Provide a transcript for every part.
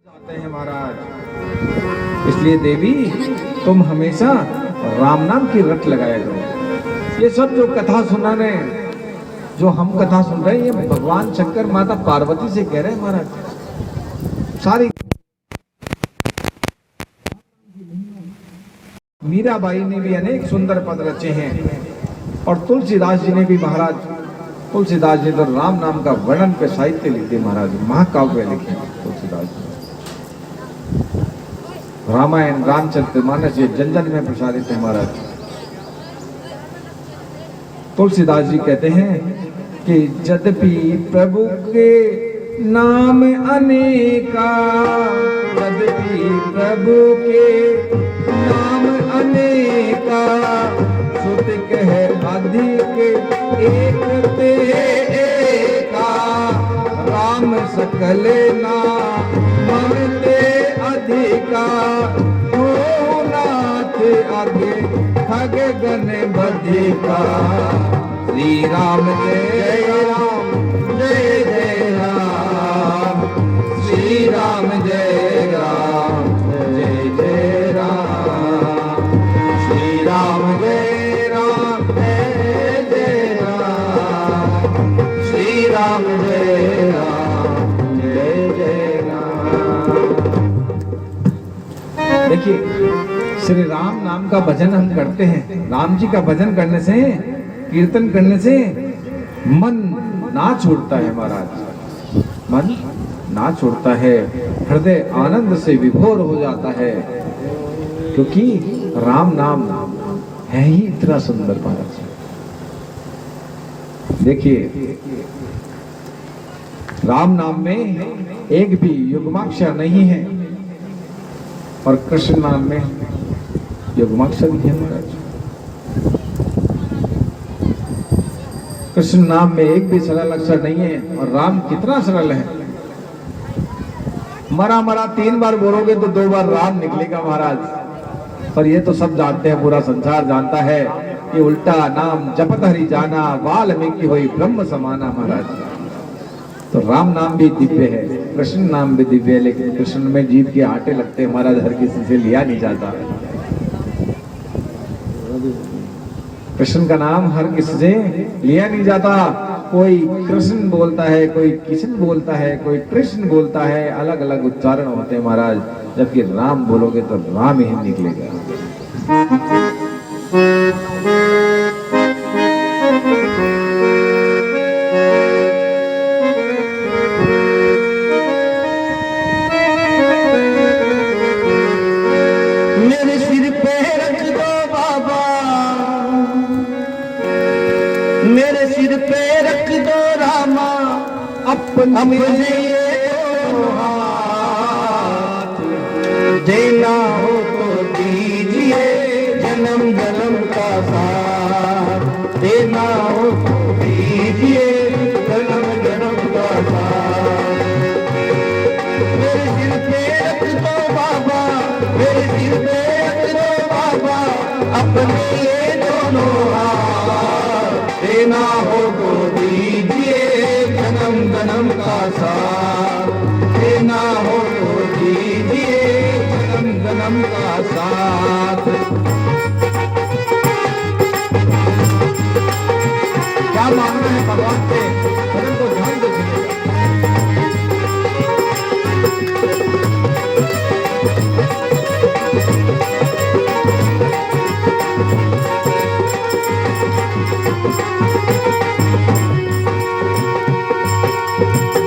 आते हैं महाराज। इसलिए देवी तुम हमेशा राम नाम की रट लगाया करो। ये सब जो कथा सुना रहे हैं, जो हम कथा सुन रहे हैं, ये भगवान शंकर माता पार्वती से कह रहे हैं महाराज। सारी मीराबाई ने भी अनेक सुंदर पद रचे हैं और तुलसीदास जी ने भी महाराज, तुलसीदास जी तो राम नाम का वर्णन पे साहित्य लिखे महाराज, महाकाव्य लिखे तुलसीदास जी। रामायण रामचरितमानस ये जन जन में प्रसारित है महाराज। तुलसीदास जी कहते हैं कि यद्यपि प्रभु के नाम अनेका, यद्यपि प्रभु के नाम अनेका, सुत कह अधिक एक ते एका, राम सकल नाम ते अधिका, हो नाथ आगे खग गण बधिका। श्री राम जय राम जय जय राम, श्री राम जय राम जय जय राम, श्री राम जय राम जय जय राम, श्री राम जय राम जय जय राम। देखिए, श्री राम नाम का भजन हम करते हैं। राम जी का भजन करने से, कीर्तन करने से मन ना छूटता है महाराज, मन ना छूटता है, हृदय आनंद से विभोर हो जाता है, क्योंकि राम नाम है ही इतना सुंदर महाराज। देखिए, राम नाम में एक भी युग्माक्षर नहीं है और कृष्ण नाम में युग्माक्षर भी है महाराज। कृष्ण नाम में एक भी सरल अक्षर नहीं है और राम कितना सरल है। मरा मरा 3 बार बोलोगे तो 2 बार राम निकलेगा महाराज। पर ये तो सब जानते हैं, पूरा संसार जानता है कि उल्टा नाम जपत हरि जाना, वाल्मीकि होई ब्रह्म समाना महाराज। तो राम नाम भी दिव्य है, कृष्ण नाम भी दिव्य है, लेकिन कृष्ण में जीभ के आटे लगते हैं महाराज, हर किसी से लिया नहीं जाता। कृष्ण का नाम हर किसी से लिया नहीं जाता। कोई कृष्ण बोलता है, कोई किशन बोलता है, कोई कृष्ण बोलता है, अलग अलग उच्चारण होते हैं महाराज। जबकि राम बोलोगे तो राम ही निकलेगा। मेरे सिर पे रख दो बाबा, मेरे सिर पे रख दो रामा, अपने हाथ, देना हो तो दीजिए जन्म जन्म का साथ, देना हो तो दीजिए जन्म जन्म का साथ। मेरे सिर पे रख दो बाबा, मेरे सिर पे रख दो बाबा, अपने ये दोनों हाथ, देना हो तो दीजिए जन्म जन्म का साथ, देना हो तो दीजिए जन्म जन्म का साथ। क्या मांगना है भगवान से, भगवान को ध्यान दो।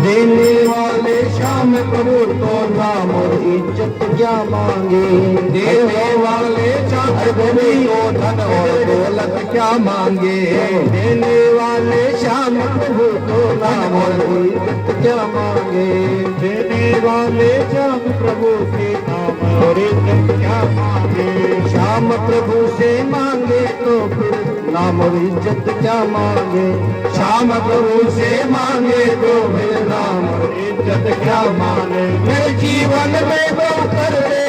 देने वाले श्याम प्रभु तो नाम और इज्जत क्या मांगे, देने वाले श्याम प्रभु तो धन और दौलत क्या मांगे, देने वाले श्याम प्रभु तो नाम और इज्जत क्या मांगे, देने वाले श्याम प्रभु से नाम और इज्जत क्या मांगे। श्याम प्रभु से मांगे तो फिर नाम और इज्जत क्या मांगे, श्याम प्रभु से मांगे तो फिर नाम और इज्जत क्या मांगे। मेरे जीवन में वो कर दे,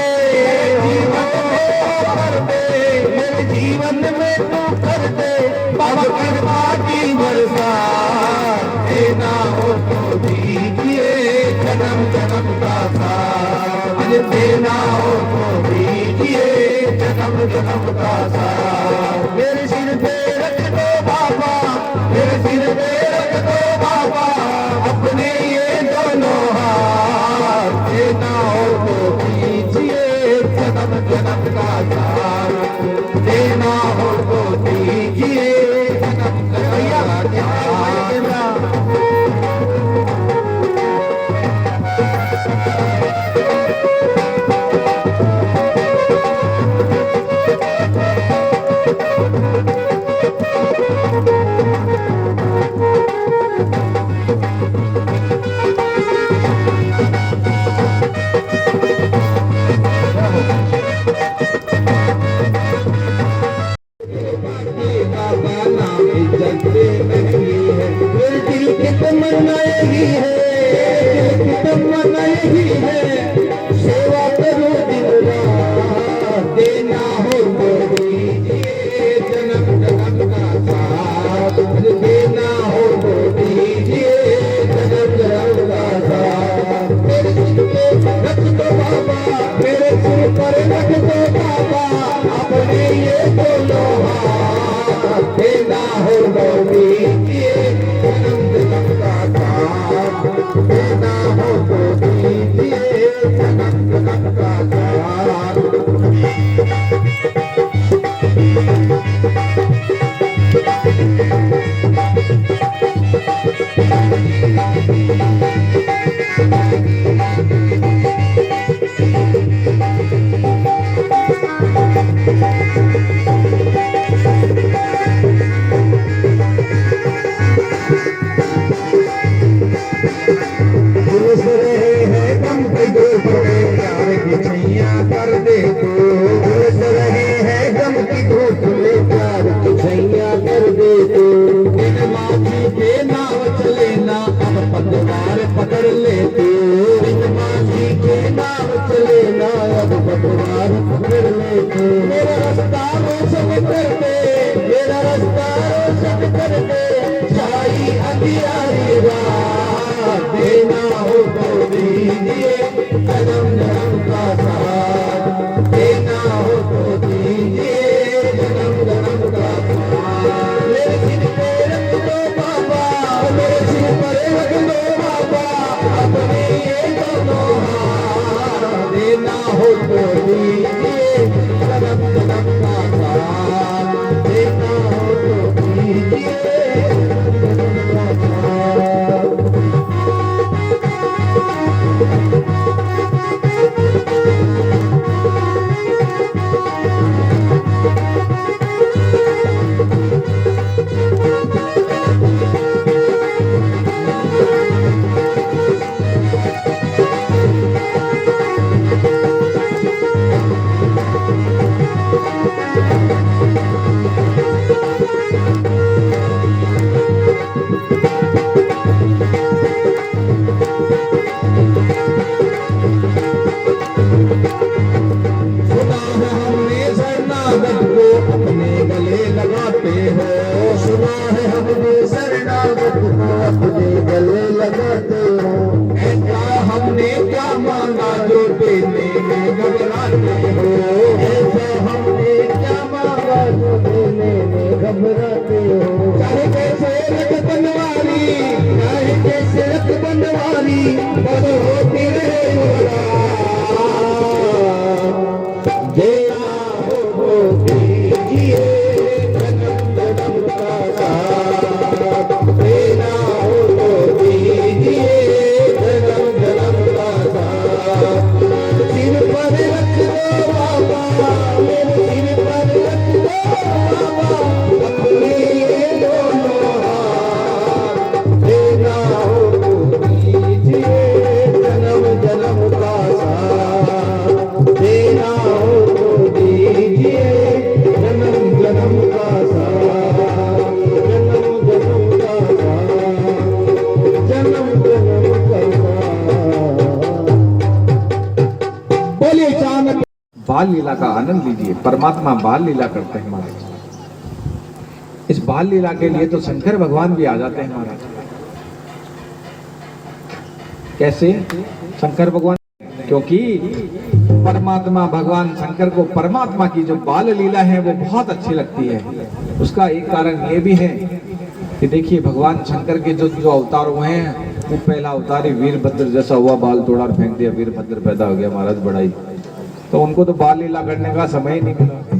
जीवन में वो कर दे, मेरे जीवन में तू कर दे बाबा कृपा की वर्षा, देना हो तो दीजिए जन्म जन्म का साथ, देना हो तो दीजिए जन्म जन्म का साथ। मेरे सिर पे रख दो बाबा, मेरे सिर पे रख दो बाबा अपने ये दोनों हाथ। देना हो तो दीजिए जन्म जन्म का साथ, देना हो तो दीजिए जन्म जन्म का साथ। सेवा करो दिन रात, देना हो तो दीजिए जन्म जन्म का साथ। देना हो तो दीजिए जन्म जन्म का साथ। मेरे सिर पे रख दो बाबा, मेरे सिर पर रख दो बाबा अपने ये दोनों हाथ। देना हो तो दीजिए जन्म जन्म का साथ, देना हो तो दीजिए जन्म जन्म का साथ। झुलस रहे हैं गम के धूप में प्यार की छैया कर दे तू। झुलस रहे हैं गम की धूप में प्यार की छैया कर दे तू। बिन माफी के नाव चले ना अब पतवार पकड़ ले तू। बिन माफी के नाव चले ना अब पतवार पकड़ ले तू। मेरा रास्ता रोशन कर दे, मेरा रास्ता रोशन कर दे, छाई अंधियारी रात। देना हो तो दीजिए जन्म जन्म का साथ, देना हो तो दीजिए जन्म जन्म का साथ। मेरे सिर पे रख दो बाबा, मेरे सिर पर रख दो बाबा अपने ये दोनों हाथ। देना हो तो दीजिए जन्म जन्म का साथ, देना हो तो दीजिए जन्म जन्म का साथ। सुना है हमने शरणागत को अपने गले लगाते हो। सुना है हमने शरणागत को अपने गले लगाते हो। ऐसा हमने क्या मांगा जो देने में घबराते हो। ऐसा हमने क्या मांगा जो देने में घबराते हो। चाहे कैसे रख बनवारी, चाहे कैसे रख बनवारी बद होती रहे देना हो तो दीजिए जन्म जन्म का साथ। देना हो तो दीजिए जन्म जन्म का साथ। सिर पर रख दो बाबा, मेरे सिर पर रख दो बाबा अपने ये दोनों हाथ। देना हो तो दीजिए जन्म जन्म का साथ, देना हो तो दीजिए जन्म जन्म का साथ, जन्म जन्म का साथ, जन्म जन्म का साथ। बोलिए चाणक्य। बाल लीला का आनंद लीजिए। परमात्मा बाल लीला करते हैं महाराज। इस बाल लीला के लिए तो शंकर भगवान भी आ जाते हैं महाराज। कैसे? शंकर भगवान क्योंकि परमात्मा भगवान शंकर को परमात्मा की जो बाल लीला है वो बहुत अच्छी लगती है। उसका एक कारण ये भी है कि देखिए भगवान शंकर के जो जो अवतार हुए हैं, वो पहला अवतार ही वीरभद्र जैसा हुआ, बाल तोड़ा और फेंक दिया, वीरभद्र पैदा हो गया महाराज बड़ाई। तो उनको तो बाल लीला करने का समय ही नहीं मिला।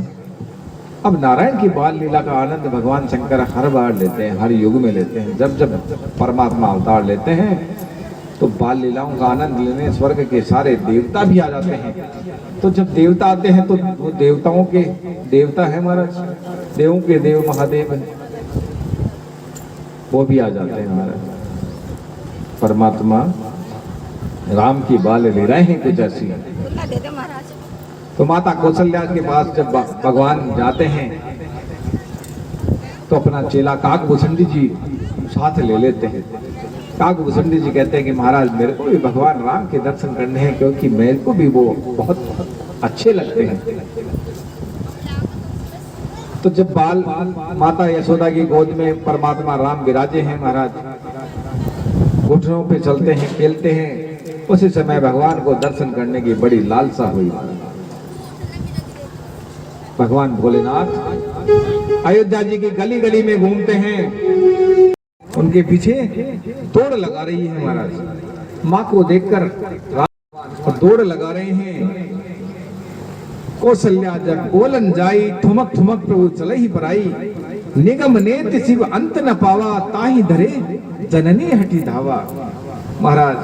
अब नारायण की बाल लीला का आनंद भगवान शंकर हर बार लेते हैं, हर युग में लेते हैं। जब जब परमात्मा अवतार लेते हैं तो बाल लीलाओं का आनंद लेने स्वर्ग के सारे देवता भी आ जाते हैं। तो जब देवता आते हैं तो वो देवताओं के देवता है महाराज, देवों के देव महादेव हैं, वो भी आ जाते हैं महाराज। परमात्मा राम की बाल लीलाएं हैं कुछ ऐसी। तो माता कौशल्या के पास जब भगवान जाते हैं तो अपना चेला काकभूषणी जी साथ ले लेते हैं। काकभूषणी जी कहते हैं कि महाराज मेरे को भी भगवान राम के दर्शन करने हैं, क्योंकि मेरे को भी वो बहुत अच्छे लगते हैं। तो जब बाल माता यशोदा की गोद में परमात्मा राम विराजे हैं महाराज, घुटनों पे चलते हैं, खेलते हैं, उसी समय भगवान को दर्शन करने की बड़ी लालसा हुई। भगवान भोलेनाथ अयोध्या जी की गली गली में घूमते हैं, उनके पीछे दौड़ लगा रही है महाराज। माँ को देखकर और दौड़ लगा रहे हैं। कौशल्या जब बोलन जाई, ठुमक ठुमक प्रभु चले ही पर आई। निगम नेति शिव अंत न पावा, ताही धरे जननी हटी धावा। महाराज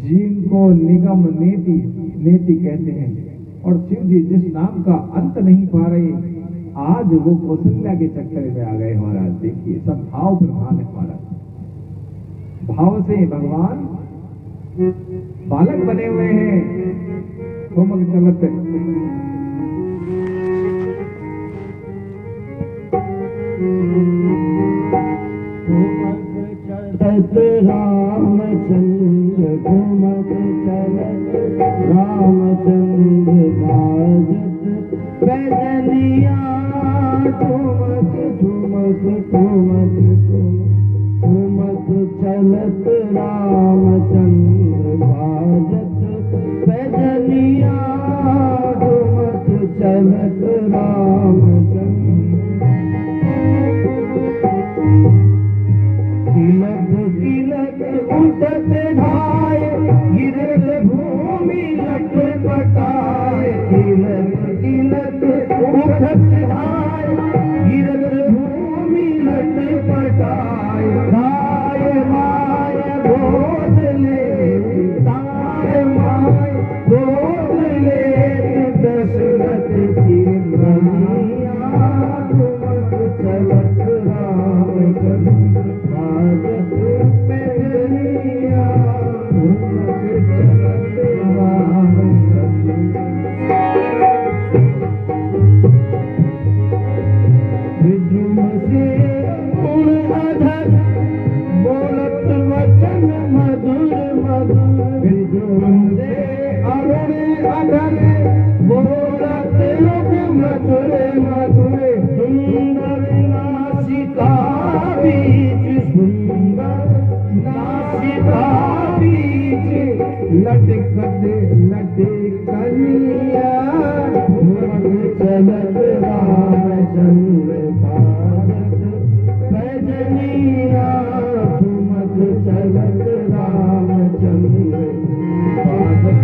जिनको निगम नेति नेति कहते हैं और शिव जी जिस नाम का अंत नहीं पा रहे, आज वो कौशल्या के चक्कर में आ गए महाराज। देखिए सब भाव प्रधान है महाराज, भाव से भगवान बालक बने हुए हैं। ठुमक चलत रामचंद्र ठुमक चलत रामचंद्र बाजत पैजनिया। ठुमक ठुमक ठुमक ठुमक चलत रामचंद्र बाजत पैजनिया। ठुमक चलत रामचंद्र तिलक तिलक उठत ढाय, गिरत भूमि लटपटाए। तिलक तिलक उठत ढाय, गिरत भूमि लटपटाए। दाय माय गोद ले, दाय माय गोद ले, दशरथ की रनिया। ठुमक चलत रामचंद्र बाजत पैजनिया। ठुमक चलत रामचंद्र। विद्रुम से गुण अधर, बोलत वचन मधुर मधुर। विद्रुम से अरुण अधर, बोलत मधुर मधुर। सुंदर नासिका बीच, सुंदर नासिका बीच, लटकत लटकनिया। ठुमक चलत रामचंद्र बाजत पैजनिया। ठुमक चलत रामचंद्र बाजत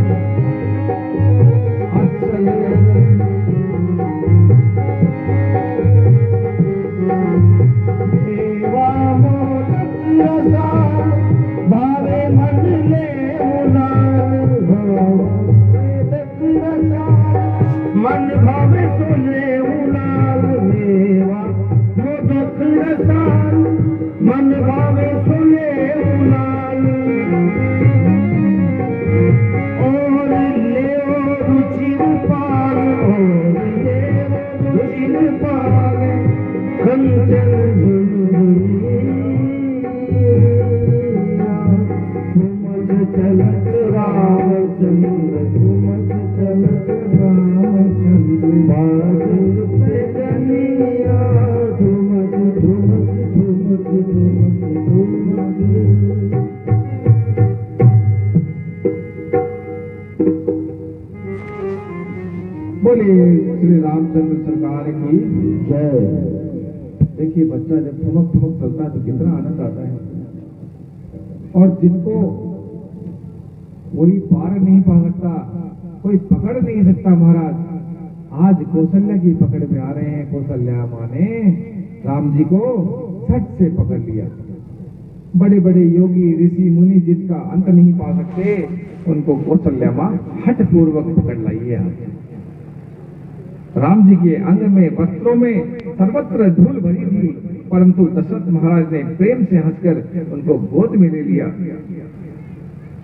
देवा मोदक रसाल, भावे मन ले उलाल। मोदक रसाल, मन भावे सुने उलाल। देवा मोदक रसाल, मन भावे सुने उलाल। और ले रुचिर पाल, और ले रुचिर पाल। कंचन ठुमक चलत रामचंद्र, ठुमक चलत रामचंद्र बाजत पैजनिया। ठुमक ठुमक ठुमक ठुमक ठुमक। श्री रामचंद्र सरकार की जय। देखिए बच्चा जब ठुमक ठुमक चलता है तो कितना आनंद आता है, और जिनको कोई पार नहीं पा सकता, कोई पकड़ नहीं सकता महाराज, आज कौशल्या की पकड़ में आ रहे हैं। कौशल्या माँ ने राम जी को झट से पकड़ लिया। बड़े बड़े योगी ऋषि मुनि जिनका अंत नहीं पा सकते, उनको कौशल्या माँ हठ पूर्वक पकड़ लाई है। राम जी के अंग में, वस्त्रों में सर्वत्र धूल भरी थी, परंतु दशरथ महाराज ने प्रेम से हंसकर उनको गोद में ले लिया।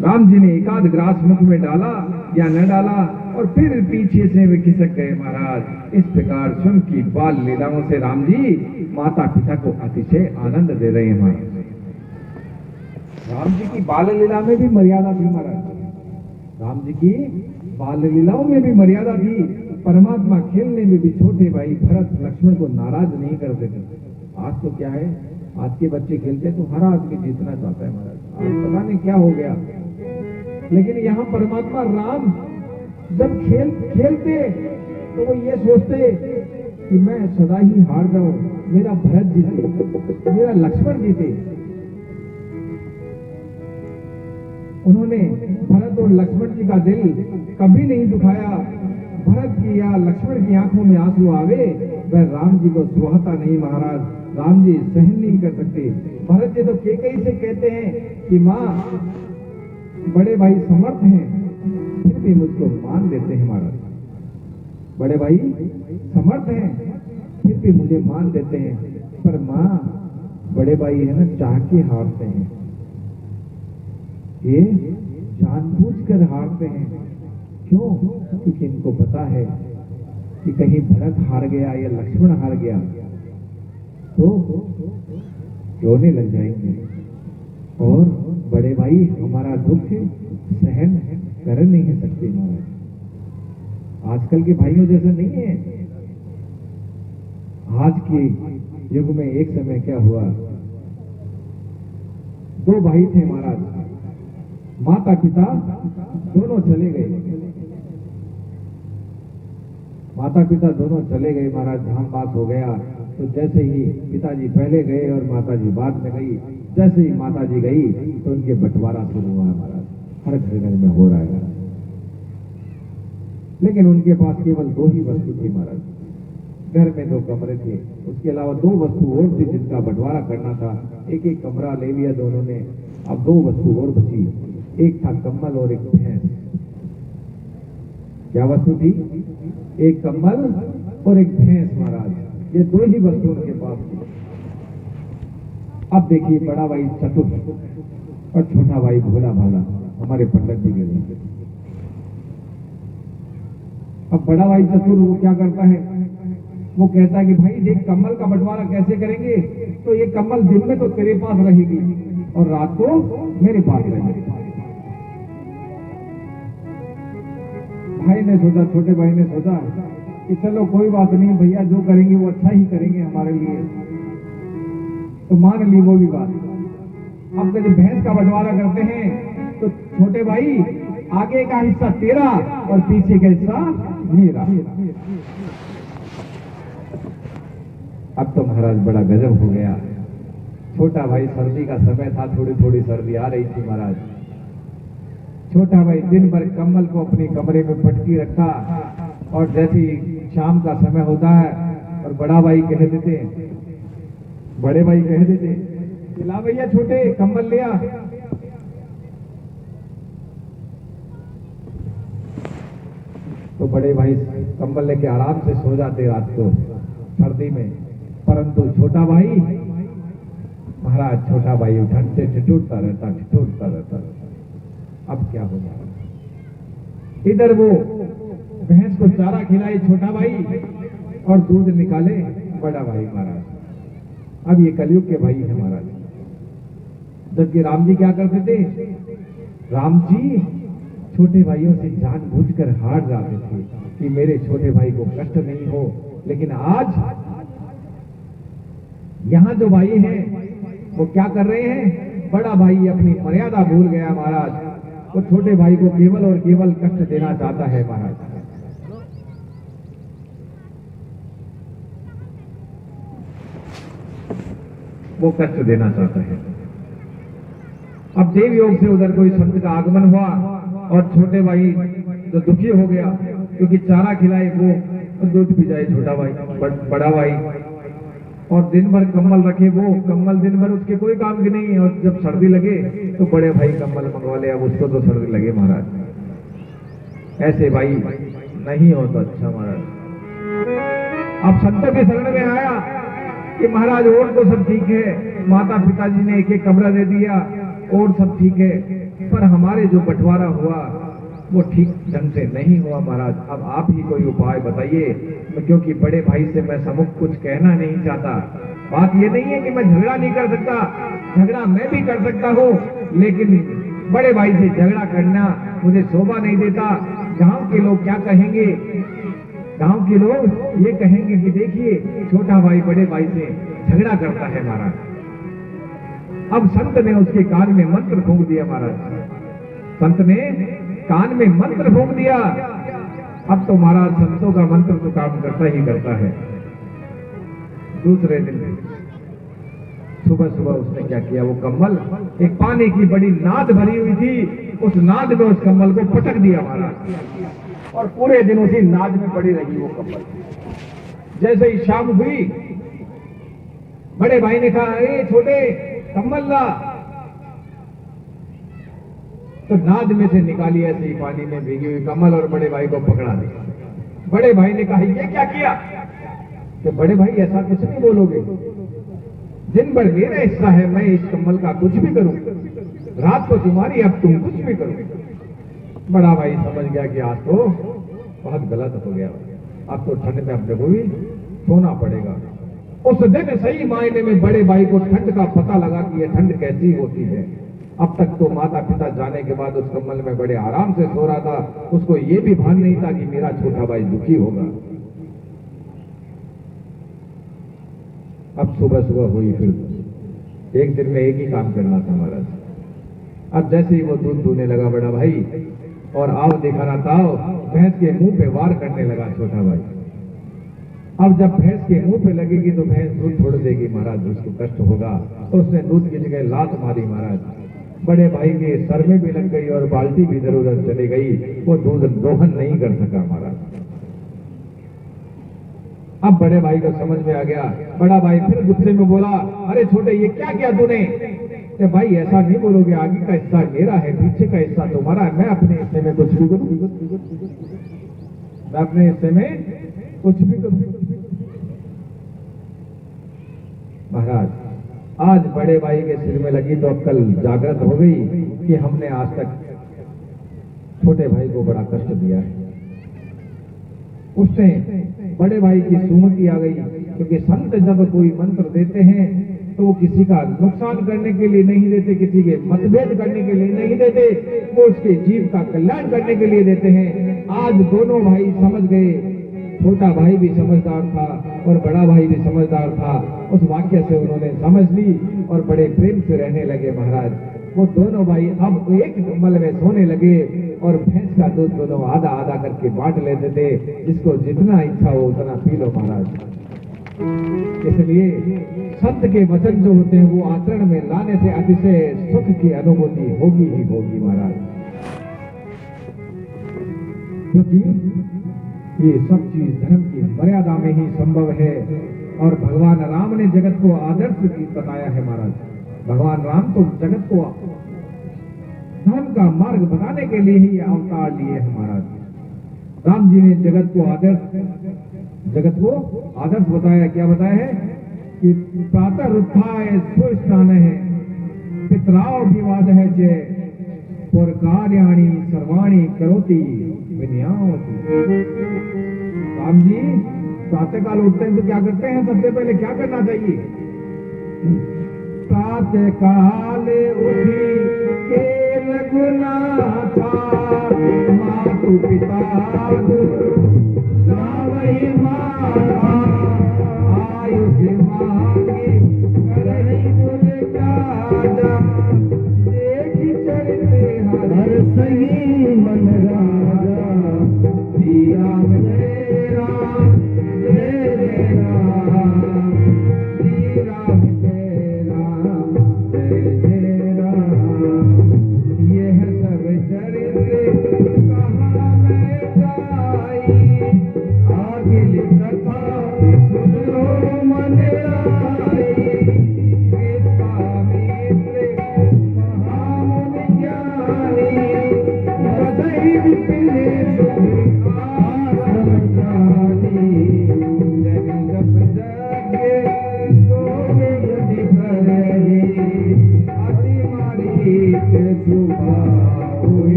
राम जी ने एकाध ग्रास मुख में डाला या न डाला, और फिर पीछे से वे खिसक गए महाराज। इस प्रकार स्वयं की बाल लीलाओं से राम जी माता पिता को अतिशय आनंद दे रहे हैं महाराज। राम जी की बाल लीला में भी मर्यादा थी महाराज। राम जी की बाल लीलाओं में भी मर्यादा थी। परमात्मा खेलने में भी छोटे भाई भरत लक्ष्मण को नाराज नहीं करते थे। आज तो क्या है, आज के बच्चे खेलते तो हर आदमी जीतना चाहता है महाराज। आज पता नहीं क्या हो गया, लेकिन यहाँ परमात्मा राम जब खेलते तो वो ये सोचते कि मैं सदा ही हार जाऊं, मेरा भरत जीते, मेरा लक्ष्मण जीते। उन्होंने भरत और लक्ष्मण जी का दिल कभी नहीं दुखाया। भरत की या लक्ष्मण की आंखों में आंसू आवे, वह राम जी को सुहाता नहीं महाराज। राम जी सहन नहीं कर सकते। भरत जी तो कैकेयी से कहते हैं कि माँ, बड़े भाई समर्थ हैं, फिर भी मुझको मान देते हैं महाराज। बड़े भाई समर्थ हैं, फिर भी मुझे मान देते हैं, पर माँ, बड़े भाई है ना, चाह के हारते हैं, ये जानबूझकर हारते हैं। क्यों? क्योंकि इनको पता है कि कहीं भरत हार गया या लक्ष्मण हार गया तो रोने लग जाएंगे, और बड़े भाई हमारा दुख सहन कर नहीं सकते महाराज। आजकल के भाइयों जैसा नहीं है। आज के युग में एक समय क्या हुआ, दो भाई थे महाराज, माता पिता दोनों चले गए। माता पिता दोनों चले गए महाराज। धाम पास हो गया तो जैसे ही पिताजी पहले गए और माताजी बाद में गई, जैसे ही माताजी गई तो उनके बंटवारा शुरू हुआ महाराज। हर घर में हो रहा है, लेकिन उनके पास केवल दो ही वस्तु थी महाराज। घर में दो कमरे थे, उसके अलावा दो वस्तु और थी जिनका बंटवारा करना था। एक एक कमरा ले लिया दोनों ने। अब दो वस्तु और बची, एक था कम्बल और एक भैंस। क्या वस्तु थी? एक कम्बल और एक भैंस महाराज। ये दो ही वस्तु उनके पास थी। अब देखिए, बड़ा भाई चतुर और छोटा भाई भोला भाला हमारे पंडित जी के। अब बड़ा भाई चतुर वो क्या करता है, वो कहता है कि भाई देख, कम्बल का बंटवारा कैसे करेंगे, तो ये कम्बल दिन में तो तेरे पास रहेगी और रात को मेरे पास रहेगी। भाई ने सोचा, छोटे भाई ने सोचा कि चलो कोई बात नहीं भैया, जो करेंगे वो अच्छा ही करेंगे हमारे लिए, तो मान ली वो भी बात। अब जब भैंस का बंटवारा करते हैं तो छोटे भाई, आगे का हिस्सा तेरा और पीछे का हिस्सा मेरा। अब तो महाराज बड़ा गजब हो गया। छोटा भाई, सर्दी का समय था, थोड़ी थोड़ी सर्दी आ रही थी महाराज। छोटा भाई दिन भर कम्बल को अपने कमरे में पटकी रखा, और जैसे ही शाम का समय होता है और बड़ा भाई कह देते, बड़े भाई कह देते, ला भैया छोटे कम्बल लिया। तो बड़े भाई कम्बल लेके आराम से सो जाते रात को सर्दी में। परंतु छोटा भाई महाराज, छोटा भाई ठंड से ठिठुरता रहता। अब क्या होगा? इधर वो भैंस को चारा खिलाए छोटा भाई और दूध निकाले बड़ा भाई महाराज। अब ये कलयुग के भाई है महाराज। जबकि राम जी क्या करते थे? राम जी छोटे भाइयों से जानबूझकर हार जाते थे कि मेरे छोटे भाई को कष्ट नहीं हो। लेकिन आज यहाँ जो भाई हैं वो क्या कर रहे हैं? बड़ा भाई अपनी मर्यादा भूल गया महाराज। वो छोटे भाई को केवल और केवल कष्ट देना चाहता है महाराज। वो कष्ट देना चाहता है। अब देव योग से उधर कोई संत का आगमन हुआ और छोटे भाई जो दुखी हो गया क्योंकि चारा खिलाए वो दूध पी जाए छोटा भाई, बड़ा भाई, और दिन भर कम्बल रखे वो कम्बल दिन भर उसके कोई काम की नहीं, और जब सर्दी लगे तो बड़े भाई कम्बल मंगवा ले, अब उसको तो सर्दी लगे महाराज। ऐसे भाई नहीं हो तो अच्छा महाराज। अब संतों के शरण में आया कि महाराज और तो सब ठीक है, माता पिताजी ने एक एक कमरा दे दिया और सब ठीक है, पर हमारे जो बंटवारा हुआ वो ठीक ढंग से नहीं हुआ महाराज। अब आप ही कोई उपाय बताइए, क्योंकि बड़े भाई से मैं सम्मुख कुछ कहना नहीं चाहता। बात ये नहीं है कि मैं झगड़ा नहीं कर सकता, झगड़ा मैं भी कर सकता हूँ, लेकिन बड़े भाई से झगड़ा करना मुझे शोभा नहीं देता। गांव के लोग क्या कहेंगे? गांव के लोग ये कहेंगे कि देखिए छोटा भाई बड़े भाई से झगड़ा करता है महाराज। अब संत ने उसके कान में मंत्र फूंक दिया महाराज, संत ने कान में मंत्र फूंक दिया। अब तो महाराज संतों का मंत्र तो काम करता ही करता है। दूसरे दिन सुबह सुबह उसने क्या किया, वो कम्बल एक पानी की बड़ी नाद भरी हुई थी, उस नाद में उस कम्बल को पटक दिया महाराज, और पूरे दिन उसी नाद में पड़ी रही वो कम्बल। जैसे ही शाम हुई, बड़े भाई ने कहा, ए छोटे कम्बल ला, तो नाद में से निकाली ऐसे ही पानी में भीगी हुई कम्बल और बड़े भाई को पकड़ा दिया। बड़े भाई ने कहा, ये क्या किया? तो बड़े भाई ऐसा कुछ नहीं बोलोगे, दिन भर मेरा हिस्सा है, मैं इस कम्बल का कुछ भी करूं, रात को तुम्हारी, अब तुम कुछ भी करो। बड़ा भाई समझ गया कि आज तो बहुत गलत हो गया, अब तो ठंड में अपने को भी सोना पड़ेगा। उस दिन सही मायने में बड़े भाई को ठंड का पता लगा कि यह ठंड कैसी होती है। अब तक तो माता पिता जाने के बाद उस कम्बल में बड़े आराम से सो रहा था, उसको ये भी भान नहीं था कि मेरा छोटा भाई दुखी होगा। अब सुबह सुबह हुई, फिर एक दिन में एक ही काम करना था महाराज। अब जैसे ही वो दूध दूने लगा बड़ा भाई, और आओ देखा ना ताओ, भैंस के मुंह पे वार करने लगा छोटा भाई। अब जब भैंस के मुंह पे लगेगी तो भैंस दूध छोड़ देगी महाराज, उसको कष्ट होगा, तो उसने दूध की जगह लात मारी महाराज। बड़े भाई के सर में भी लग गई और बाल्टी भी इधर उधर चली गई, वो दूध दोहन नहीं कर सका महाराज। अब बड़े भाई को समझ में आ गया। बड़ा भाई फिर गुस्से में बोला, अरे छोटे ये क्या किया तूने? भाई ऐसा नहीं बोलोगे, आगे का हिस्सा मेरा है, पीछे का हिस्सा तुम्हारा है, मैं अपने हिस्से में कुछ भी करूं, मैं अपने हिस्से में कुछ भी करूं। महाराज आज बड़े भाई के सिर में लगी तो अक्ल जागृत हो गई कि हमने आज तक छोटे भाई को बड़ा कष्ट दिया है। उसने बड़े भाई की सुमति आ गई, क्योंकि संत जब कोई मंत्र देते हैं तो वो किसी का नुकसान करने के लिए नहीं देते, किसी के मतभेद करने के लिए नहीं देते, वो उसके जीव का कल्याण करने के लिए देते हैं। आज दोनों भाई समझ गए, छोटा भाई भी समझदार था और बड़ा भाई भी समझदार था। उस वाक्य से उन्होंने समझ ली और बड़े प्रेम से रहने लगे महाराज। वो दोनों भाई अब एक कम्बल में सोने लगे और भैंस का दूध दोनों आधा आधा करके बांट लेते थे, जिसको जितना इच्छा हो उतना पी लो महाराज। इसलिए संत के वचन जो होते हैं वो आचरण में लाने से अतिशय सुख की अनुभूति होगी ही होगी महाराज, क्योंकि ये सब चीज धर्म की मर्यादा में ही संभव है। और भगवान राम ने जगत को आदर्श बताया है महाराज। भगवान राम तो जगत को धर्म का मार्ग बताने के लिए ही अवतार लिए हैं महाराज। राम जी ने जगत को आदर्श बताया। क्या बताया है कि प्रातः उत्थाय सुस्नान है, पितराव विवाद है जय, और कार्याणि सर्वाणि करोति विनयावति। राम जी प्रातः काल उठते हैं तो क्या करते हैं? सबसे पहले क्या करना चाहिए? प्रातः काल उठी के रघुनाथा, मातु पिता वही माता, आयुष मांगी करहि गुण गाजा, देखि चरित हर सही मन राजा, श्री राम जय राम जय जय राम, श्री राम जय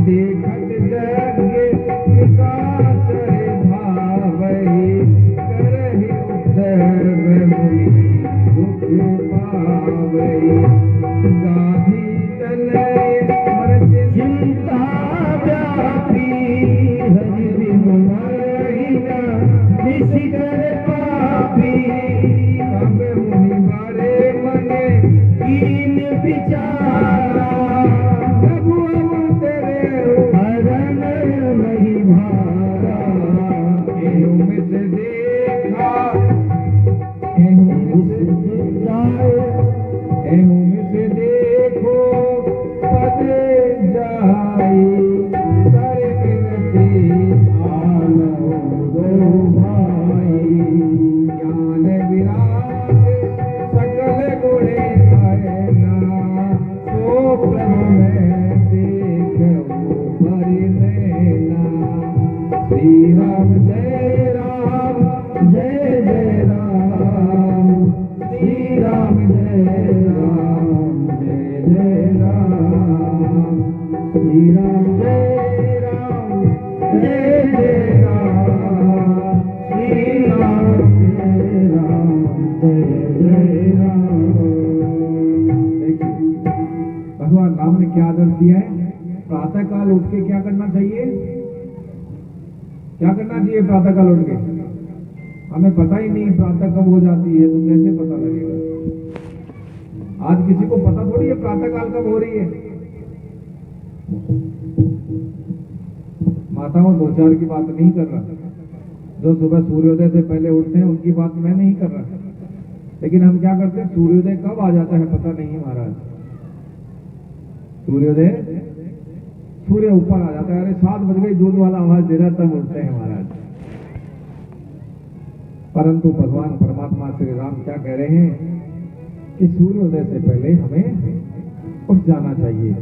देखत जगे निशाचर भावहि करहि उद्धव मुनि दुख पावहि गाधी तनय मन चिंता व्यापी हरि बिनु मरहिना निशिकर पापी अब मुनि बारे मने कीन विचारा प्रभु अब तेरे हरण नहीं भारा एहु मित देखा एहु मित जाए एहु मित देखो पद जाए कर बिनती आनो दो भाई ज्ञान विराग सकल गुणे आयना सो प्रभु में देखो भरि नैना श्री राम जय राम जय जय राम श्री राम जय राम जय जय राम श्री राम जय राम जय जय राम श्री राम जय राम जय जय राम। देखिए भगवान राम ने क्या आदर्श दिया है। प्रातः काल उठ के क्या करना चाहिए, क्या करना चाहिए प्रातः काल उठ के? हमें पता ही नहीं प्रातः कब हो जाती है, तो कैसे पता लगेगा? आज किसी को पता थोड़ी है प्रातः काल कब हो रही है। माताओं दो चार की बात नहीं कर रहा, जो सुबह सूर्योदय से पहले उठते हैं उनकी बात मैं नहीं कर रहा, लेकिन हम क्या करते हैं, सूर्योदय कब आ जाता है पता नहीं महाराज। सूर्योदय, सूर्य ऊपर आ जाता है, अरे 7 बज गई, दूध वाला आवाज दे रहा, तब उठते हैं महाराज। परंतु भगवान परमात्मा श्री राम क्या कह रहे हैं कि सूर्योदय से पहले हमें उठ जाना चाहिए,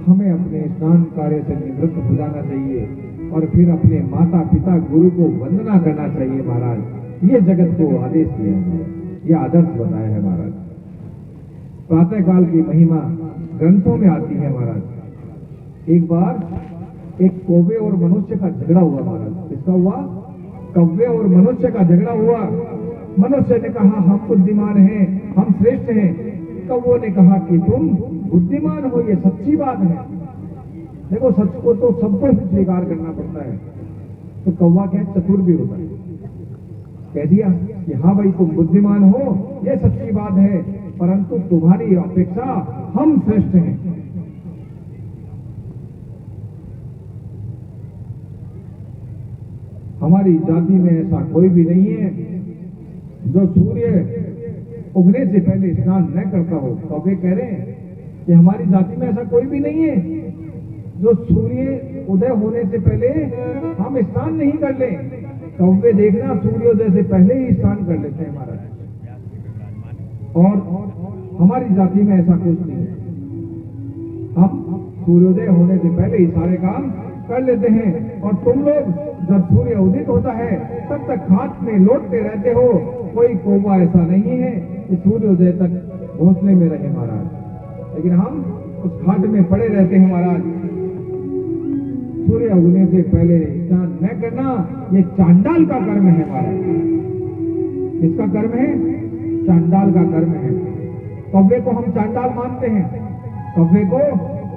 हमें अपने स्नान कार्य से निवृत्त हो जाना चाहिए और फिर अपने माता पिता गुरु को वंदना करना चाहिए महाराज। ये जगत को आदेश दिया है, ये आदर्श बताया है महाराज। प्रातः काल की महिमा ग्रंथों में आती है महाराज। एक बार एक कौवे और मनुष्य का झगड़ा हुआ महाराज। किसका हुआ? कौवे और मनुष्य का झगड़ा हुआ। मनुष्य ने कहा हम बुद्धिमान हैं, हम श्रेष्ठ हैं। कौवे ने कहा कि तुम बुद्धिमान हो, ये सच्ची बात है। देखो सच को तो सबको स्वीकार करना पड़ता है। तो कौवा क्या चतुर भी होता है, कह दिया कि हाँ भाई तुम बुद्धिमान हो, ये सच्ची बात है, परंतु तुम्हारी अपेक्षा हम श्रेष्ठ हैं। हमारी जाति में ऐसा कोई भी नहीं है जो सूर्य उगने से पहले स्नान न करता हो। कौवे कह रहे हैं कि हमारी जाति में ऐसा कोई भी नहीं है जो सूर्य उदय होने से पहले हम स्नान नहीं कर ले। कौवे देखना सूर्योदय से पहले ही स्नान कर लेते हैं महाराज, और हमारी जाति में ऐसा कुछ नहीं है। हम सूर्योदय होने से पहले ही सारे काम कर लेते हैं, और तुम लोग जब सूर्य उदित होता है तब तक घाट में लौटते रहते हो। कोई कौवा ऐसा नहीं है कि सूर्योदय तक घोंसले में रहे महाराज, लेकिन हम उस घाट में पड़े रहते हैं महाराज। सूर्य उगने से पहले स्नान न करना ये चांडाल का कर्म है महाराज। इसका कर्म है, चांडाल का कर्म है। कौवे को हम चांडाल मानते हैं, कौवे को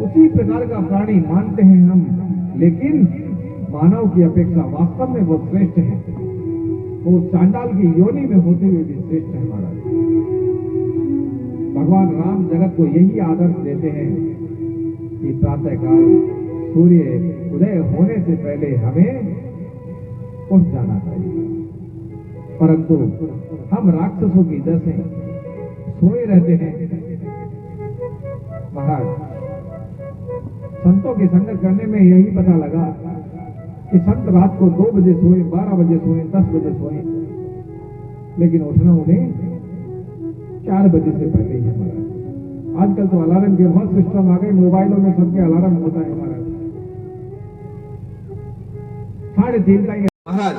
उसी प्रकार का प्राणी मानते हैं हम, लेकिन मानव की अपेक्षा वास्तव में वो श्रेष्ठ है। वो चांडाल की योनि में होते हुए भी श्रेष्ठ है महाराज। भगवान राम जगत को यही आदर्श देते हैं कि प्रातः काल सूर्य उदय होने से पहले हमें उठ जाना चाहिए, परंतु हम राक्षसों की जैसे सोए रहते हैं महाराज। संतों की संगत करने में यही पता लगा कि संत रात को 2 बजे सोए, 12 बजे सोए, 10 बजे सोए, लेकिन उठना उन्हें 4 बजे से पहले ही है महाराज। आजकल तो अलार्म के बहुत सिस्टम आ गए, मोबाइलों में सबके अलार्म होता है महाराज। 3:30 का महाराज।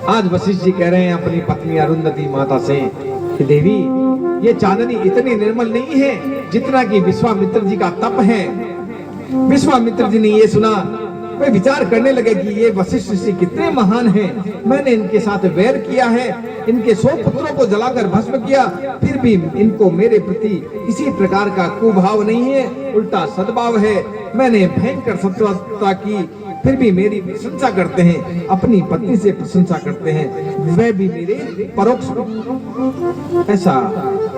आज वशिष्ठ जी कह रहे हैं अपनी पत्नी अरुंधति माता से कि देवी ये चांदनी इतनी निर्मल नहीं है जितना कि विश्वामित्र जी का तप है। विश्वामित्र जी ने ये सुना, वे विचार करने लगे कि ये वशिष्ठ ऋषि कितने महान हैं। मैंने इनके साथ वैर किया है, इनके 100 पुत्रों को जलाकर भस्म किया, फिर भी इनको मेरे प्रति किसी प्रकार का कुभाव नहीं है, उल्टा सद्भाव है। मैंने भयंकर शत्रुता की, फिर भी मेरी प्रशंसा करते हैं, अपनी पत्नी से प्रशंसा करते हैं, वह भी मेरे परोक्ष। ऐसा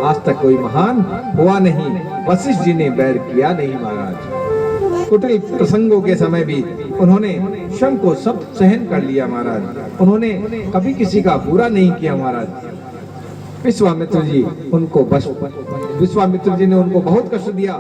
आज तक कोई महान हुआ नहीं। वशिष्ठ जी ने वैर किया नहीं महाराज। कुटिल प्रसंगों के समय भी उन्होंने स्वयं को सब सहन कर लिया महाराज। उन्होंने कभी किसी का बुरा नहीं किया महाराज। विश्वामित्र जी ने उनको बहुत कष्ट दिया।